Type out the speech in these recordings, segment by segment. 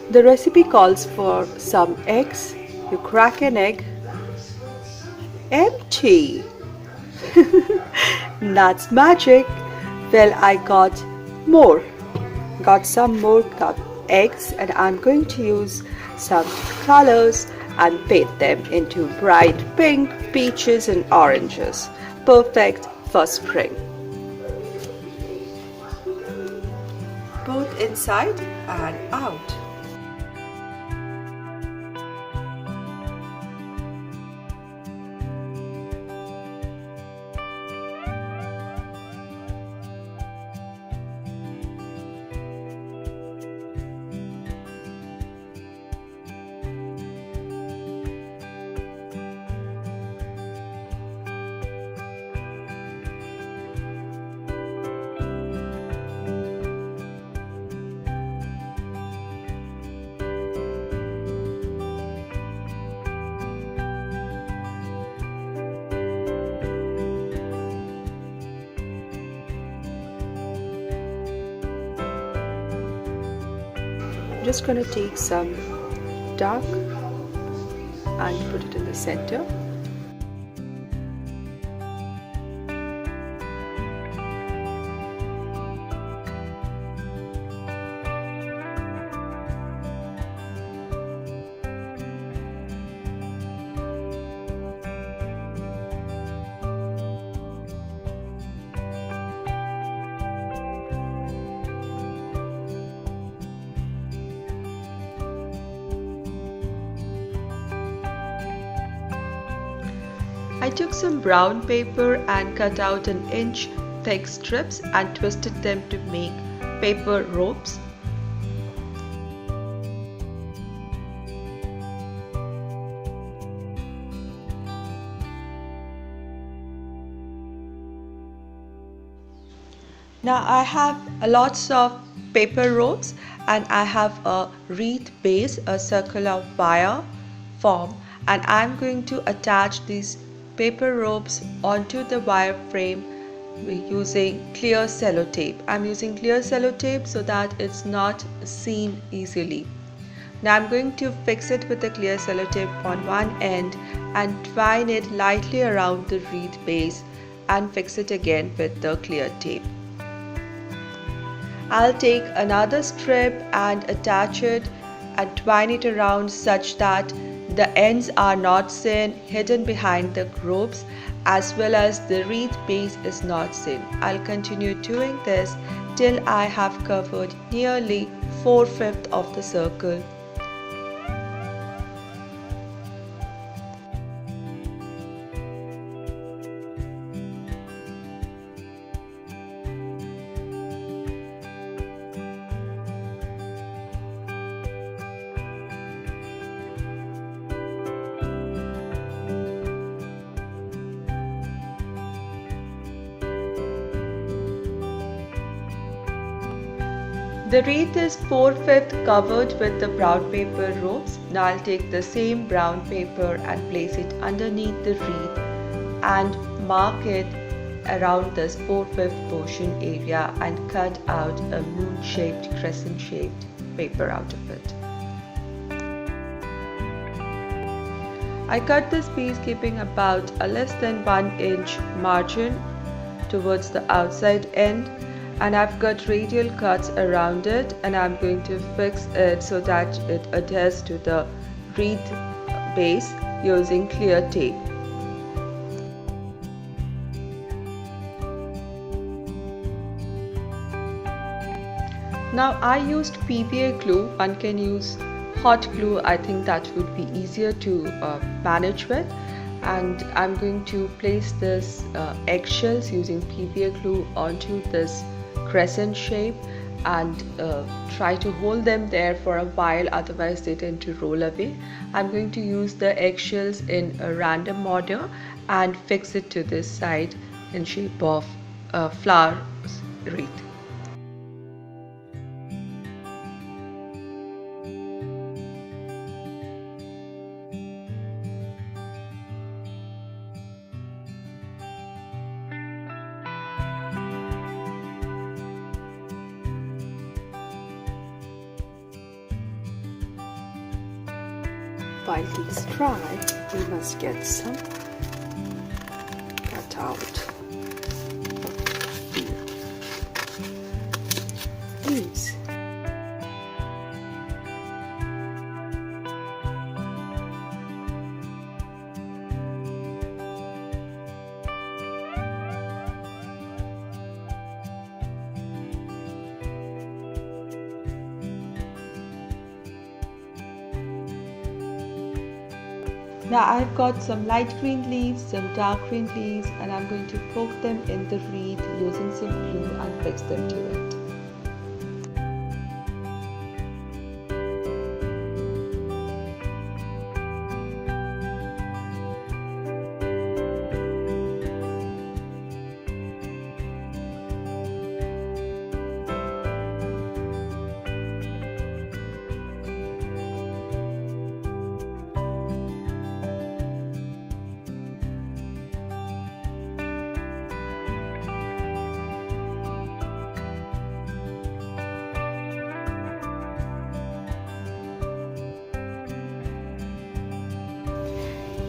The recipe calls for some eggs. You crack an egg. Empty. That's magic. Well, I got some more eggs, and I'm going to use some colors and paint them into bright pink, peaches and oranges. Perfect for spring. Both inside and out. I'm just going to take some dark and put it in the center. I took some brown paper and cut out an inch thick strips and twisted them to make paper ropes. Now I have lots of paper ropes and I have a wreath base, a circular wire form, and I'm going to attach these paper ropes onto the wire frame using clear sellotape. I'm using clear sellotape so that it's not seen easily. Now I'm going to fix it with the clear sellotape on one end and twine it lightly around the wreath base and fix it again with the clear tape. I'll take another strip and attach it and twine it around such that the ends are not seen, hidden behind the ropes, as well as the wreath base is not seen. I'll continue doing this till I have covered nearly 4/5 of the circle. The wreath is 4/5 covered with the brown paper ropes. Now I'll take the same brown paper and place it underneath the wreath and mark it around this 4/5 portion area and cut out a moon-shaped, crescent-shaped paper out of it. I cut this piece keeping about a less than 1 inch margin towards the outside end, and I've got radial cuts around it, and I'm going to fix it so that it adheres to the wreath base using clear tape. Now I used PVA glue. One can use hot glue. I think that would be easier to manage with. And I'm going to place this eggshells using PVA glue onto this crescent shape and try to hold them there for a while, otherwise they tend to roll away. I'm going to use the eggshells in a random order and fix it to this side in shape of a flower wreath. while these dry, we must get some cut out of these. Now I've got some light green leaves, some dark green leaves, and I'm going to poke them in the wreath using some glue and fix them to it.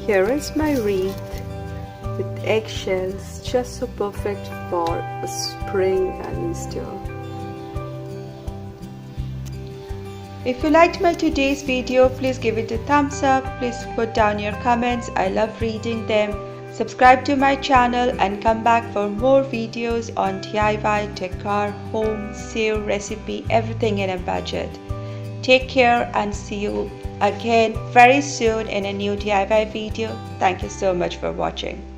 Here is my wreath with eggshells, just so perfect for a spring and Easter. If you liked my today's video, please give it a thumbs up. Please put down your comments. I love reading them. Subscribe to my channel and come back for more videos on DIY, decor, home, sale, recipe, everything in a budget. Take care and see you again very soon in a new DIY video. Thank you so much for watching.